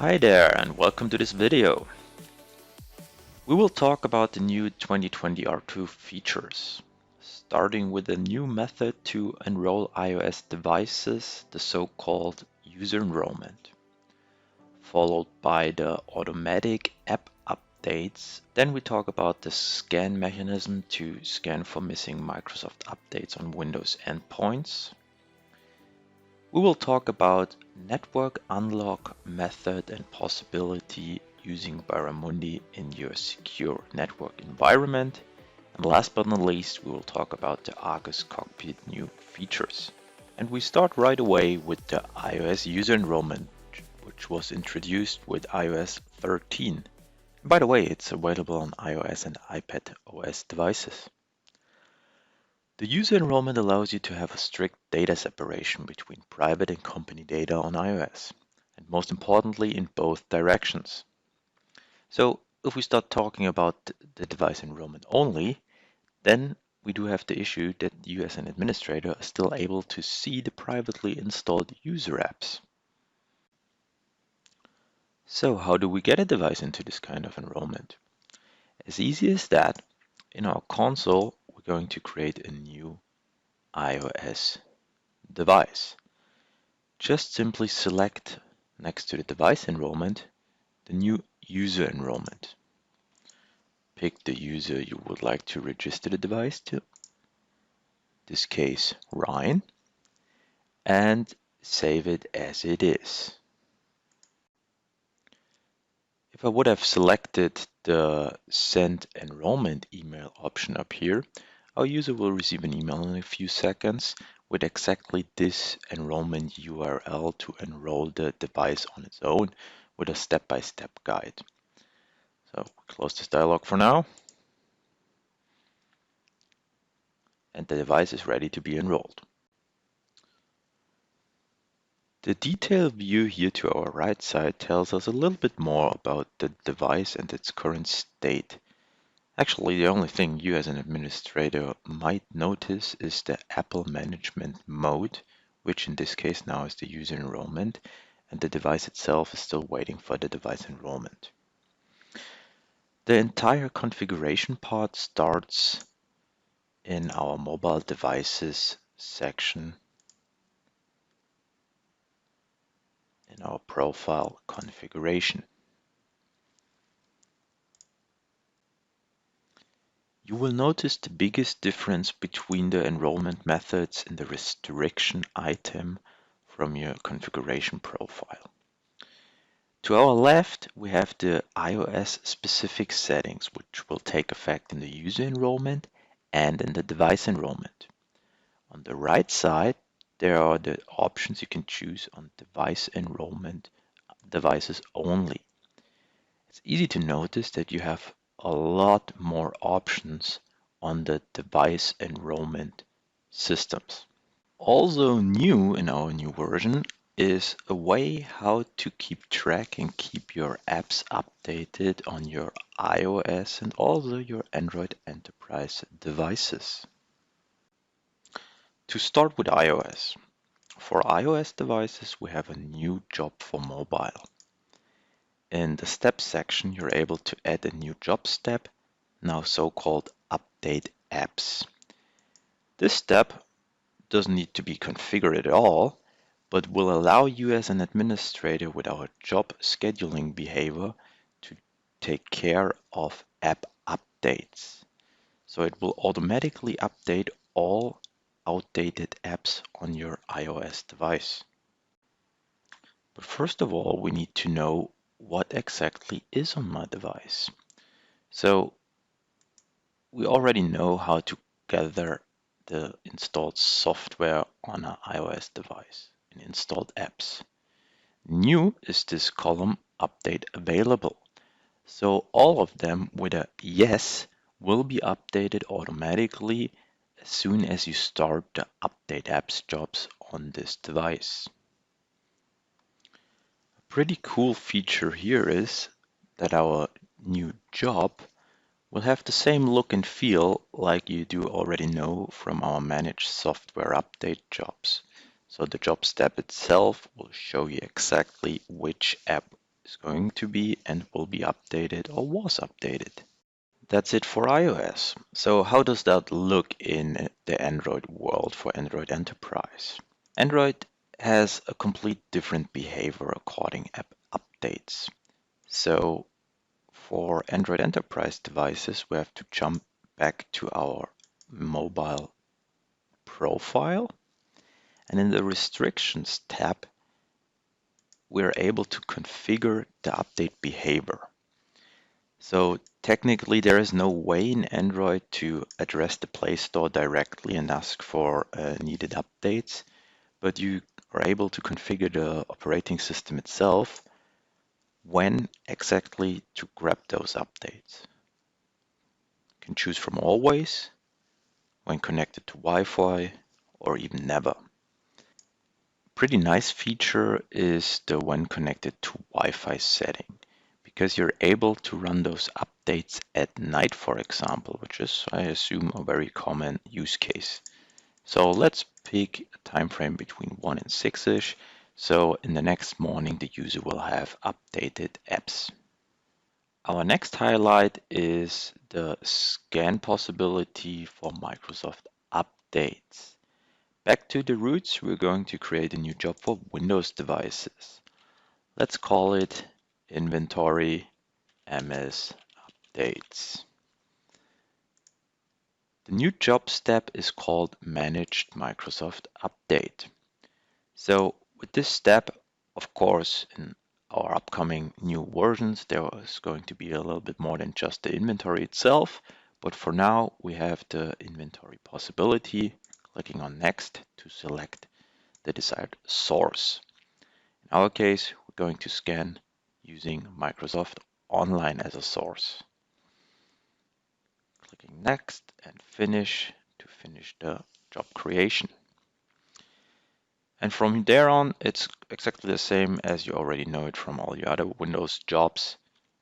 Hi there and welcome to this video. We will talk about the new 2020 R2 features, starting with a new method to enroll iOS devices, the so-called user enrollment, followed by the automatic app updates. Then we talk about the scan mechanism to scan for missing Microsoft updates on Windows endpoints. We will talk about network unlock method and possibility using Barramundi in your secure network environment. And last but not least, we will talk about the Argus Cockpit new features. And we start right away with the iOS user enrollment, which was introduced with iOS 13. And by the way, it's available on iOS and iPad OS devices. The user enrollment allows you to have a strict data separation between private and company data on iOS, and most importantly in both directions. So if we start talking about the device enrollment only, then we do have the issue that you as an administrator are still able to see the privately installed user apps. So how do we get a device into this kind of enrollment? As easy as that, in our console, we're going to create a new iOS device. Just simply select next to the device enrollment the new user enrollment. Pick the user you would like to register the device to, in this case Ryan, and save it as it is. If I would have selected the send enrollment email option up here, our user will receive an email in a few seconds with exactly this enrollment URL to enroll the device on its own with a step-by-step guide. So close this dialog for now. And the device is ready to be enrolled. The detailed view here to our right side tells us a little bit more about the device and its current state. Actually, the only thing you as an administrator might notice is the Apple Management Mode, which in this case now is the user enrollment, and the device itself is still waiting for the device enrollment. The entire configuration part starts in our mobile devices section in our profile configuration. You will notice the biggest difference between the enrollment methods in the restriction item from your configuration profile. To our left, we have the iOS specific settings, which will take effect in the user enrollment and in the device enrollment. On the right side, there are the options you can choose on device enrollment devices only. It's easy to notice that you have a lot more options on the device enrollment systems. Also new in our new version is a way how to keep track and keep your apps updated on your iOS and also your Android Enterprise devices. To start with iOS. For iOS devices, we have a new job for mobile. In the Steps section, you're able to add a new job step, now so-called Update Apps. This step doesn't need to be configured at all, but will allow you as an administrator with our job scheduling behavior to take care of app updates. So it will automatically update all outdated apps on your iOS device. But first of all, we need to know what exactly is on my device. So we already know how to gather the installed software on an iOS device in installed apps. New is this column update available. So all of them with a yes will be updated automatically as soon as you start the update apps jobs on this device. Pretty cool feature here is that our new job will have the same look and feel like you do already know from our managed software update jobs. So the job step itself will show you exactly which app is going to be and will be updated or was updated. That's it for iOS. So how does that look in the Android world for Android Enterprise? Android has a complete different behavior according app updates. So for Android Enterprise devices, we have to jump back to our mobile profile. And in the restrictions tab, we're able to configure the update behavior. So technically there is no way in Android to address the Play Store directly and ask for needed updates, but you are able to configure the operating system itself when exactly to grab those updates. You can choose from always, when connected to Wi-Fi, or even never. Pretty nice feature is the when connected to Wi-Fi setting, because you're able to run those updates at night, for example, which is, I assume, a very common use case. So let's pick a time frame between 1 and 6-ish. So in the next morning, the user will have updated apps. Our next highlight is the scan possibility for Microsoft updates. Back to the roots, we're going to create a new job for Windows devices. Let's call it Inventory MS Updates. The new job step is called Managed Microsoft Update. So with this step, of course, in our upcoming new versions, there is going to be a little bit more than just the inventory itself. But for now, we have the inventory possibility. Clicking on Next to select the desired source. In our case, we're going to scan using Microsoft Online as a source. Clicking Next and Finish to finish the job creation. And from there on, it's exactly the same as you already know it from all your other Windows jobs.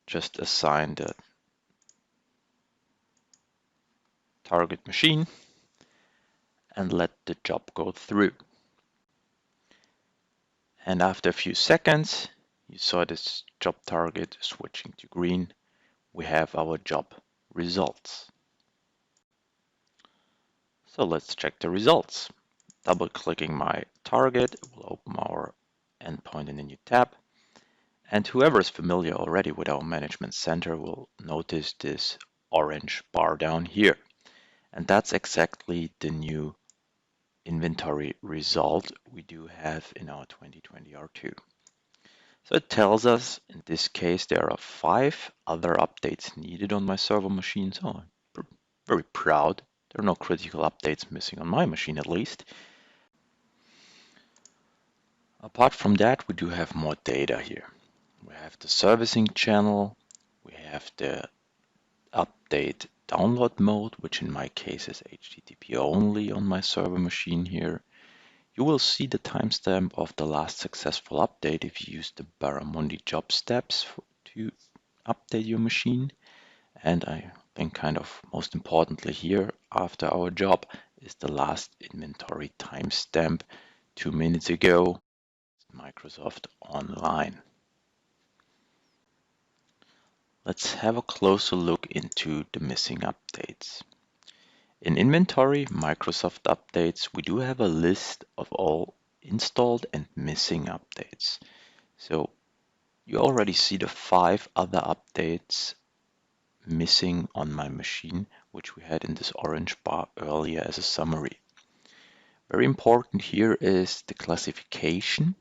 Just assign the target machine and let the job go through. And after a few seconds, you saw this job target switching to green. We have our job results. So let's check the results. Double clicking my target will open our endpoint in a new tab. And whoever is familiar already with our management center will notice this orange bar down here. And that's exactly the new inventory result we do have in our 2020 R2. So it tells us in this case there are 5 other updates needed on my server machine. So I'm very proud. There are no critical updates missing on my machine at least. Apart from that, we do have more data here. We have the servicing channel, we have the update download mode, which in my case is HTTP only on my server machine here. You will see the timestamp of the last successful update if you use the Barramundi job steps to update your machine. And I think kind of most importantly here, after our job, is the last inventory timestamp 2 minutes ago, Microsoft Online. Let's have a closer look into the missing updates. In Inventory Microsoft Updates, we do have a list of all installed and missing updates. So you already see the 5 other updates missing on my machine, which we had in this orange bar earlier as a summary. Very important here is the classification,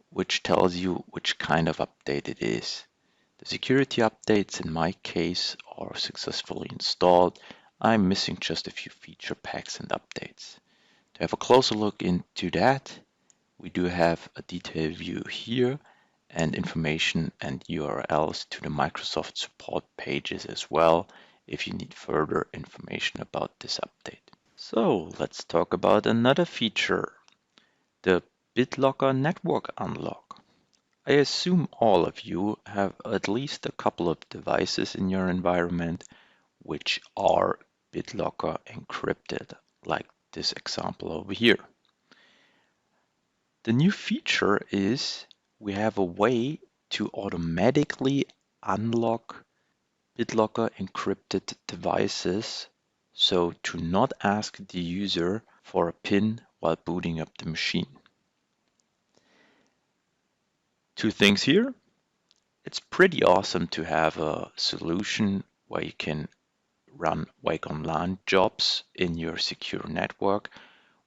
which tells you which kind of update it is. The security updates in my case are successfully installed. I'm missing just a few feature packs and updates. To have a closer look into that, we do have a detailed view here and information and URLs to the Microsoft support pages as well if you need further information about this update. So let's talk about another feature, the BitLocker Network Unlock. I assume all of you have at least a couple of devices in your environment which are BitLocker encrypted, like this example over here. The new feature is we have a way to automatically unlock BitLocker encrypted devices, so to not ask the user for a PIN while booting up the machine. Two things here. It's pretty awesome to have a solution where you can run Wake on LAN jobs in your secure network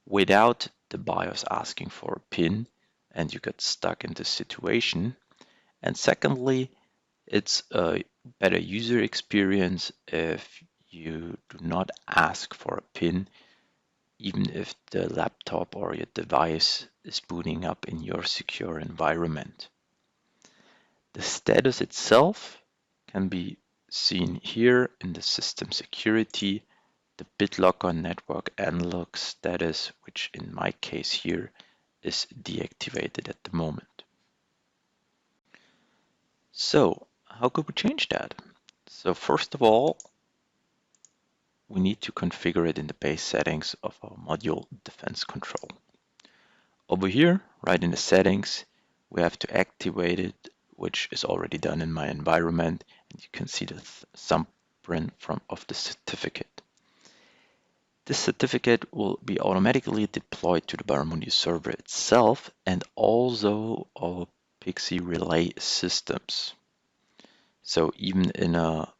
without the BIOS asking for a PIN and you get stuck in this situation. And secondly, it's a better user experience if you do not ask for a PIN, even if the laptop or your device is booting up in your secure environment. The status itself can be seen here in the system security, the BitLocker network analog status, which in my case here is deactivated at the moment. So how could we change that? So first of all, we need to configure it in the base settings of our module Defense Control. Over here, right in the settings, we have to activate it, which is already done in my environment, and you can see the thumbprint of the certificate. This certificate will be automatically deployed to the Barramundi server itself and also our PXE relay systems. So even in a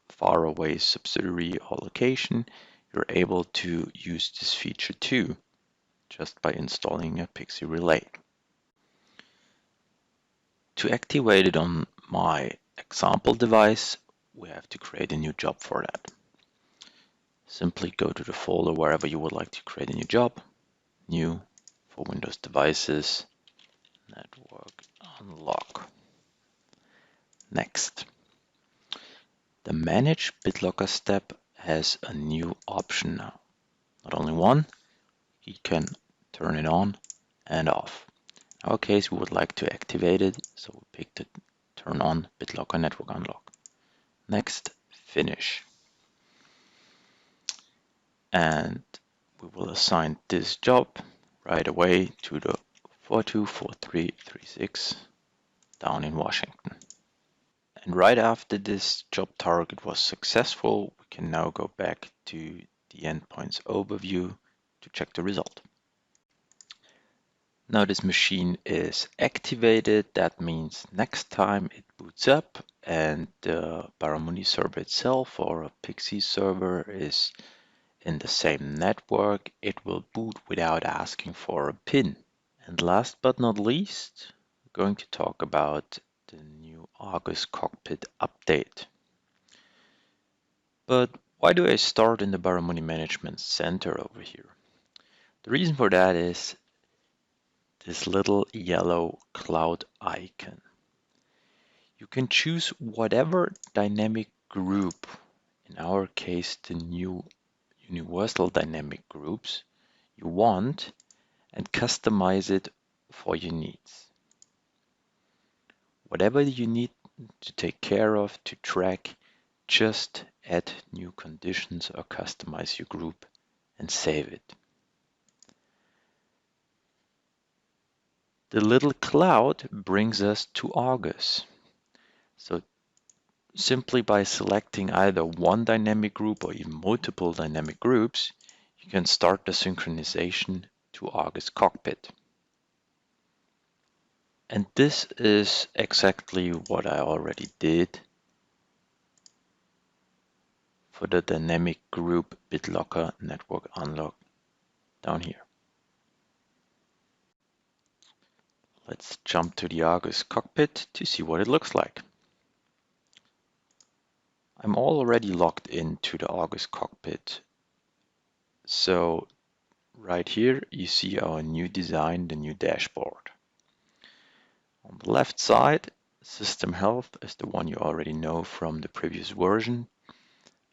faraway subsidiary or location, you're able to use this feature too, just by installing a PXE relay. To activate it on my example device, we have to create a new job for that. Simply go to the folder wherever you would like to create a new job, new for Windows devices, network unlock. Next. The Manage BitLocker step has a new option now. Not only one, you can turn it on and off. In our case, we would like to activate it, so we pick the Turn on BitLocker Network Unlock. Next, Finish. And we will assign this job right away to the 424336 down in Washington. And right after this job target was successful, we can now go back to the endpoints overview to check the result. Now this machine is activated. That means next time it boots up and the Barramundi server itself or a PXE server is in the same network, it will boot without asking for a PIN. And last but not least, we're going to talk about the new Argus Cockpit update. But why do I start in the Barramundi Management Center over here? The reason for that is this little yellow cloud icon. You can choose whatever dynamic group, in our case the new universal dynamic groups, you want and customize it for your needs. Whatever you need to take care of, to track, just add new conditions or customize your group and save it. The little cloud brings us to Argus. So simply by selecting either one dynamic group or even multiple dynamic groups, you can start the synchronization to Argus Cockpit. And this is exactly what I already did for the dynamic group BitLocker Network Unlock down here. Let's jump to the Argus Cockpit to see what it looks like. I'm already logged into the Argus Cockpit. So right here you see our new design, the new dashboard. On the left side, System Health is the one you already know from the previous version.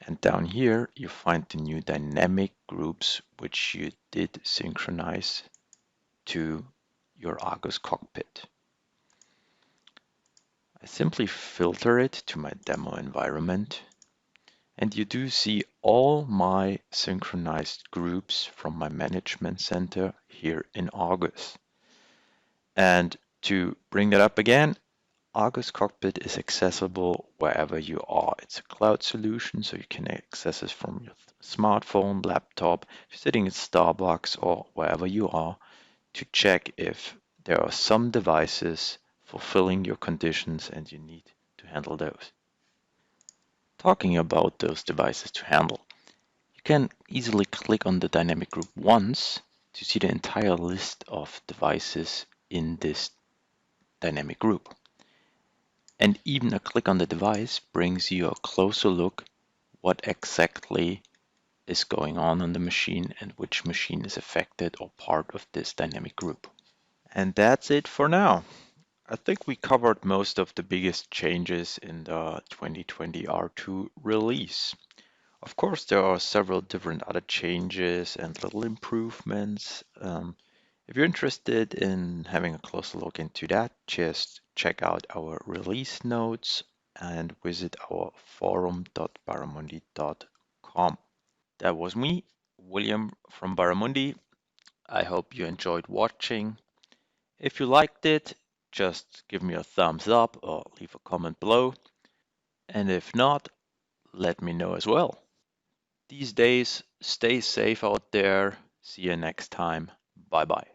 And down here you find the new dynamic groups which you did synchronize to your Argus Cockpit. I simply filter it to my demo environment, and you do see all my synchronized groups from my management center here in Argus. And to bring that up again, Argus Cockpit is accessible wherever you are. It's a cloud solution, so you can access it from your smartphone, laptop, if you're sitting at Starbucks or wherever you are, to check if there are some devices fulfilling your conditions and you need to handle those. Talking about those devices to handle, you can easily click on the dynamic group once to see the entire list of devices in this dynamic group. And even a click on the device brings you a closer look what exactly is going on the machine and which machine is affected or part of this dynamic group. And that's it for now. I think we covered most of the biggest changes in the 2020 R2 release. Of course, there are several different other changes and little improvements. If you're interested in having a closer look into that, just check out our release notes and visit our forum.barramundi.com. That was me, William from Barramundi. I hope you enjoyed watching. If you liked it, just give me a thumbs up or leave a comment below. And if not, let me know as well. These days, stay safe out there. See you next time. Bye bye.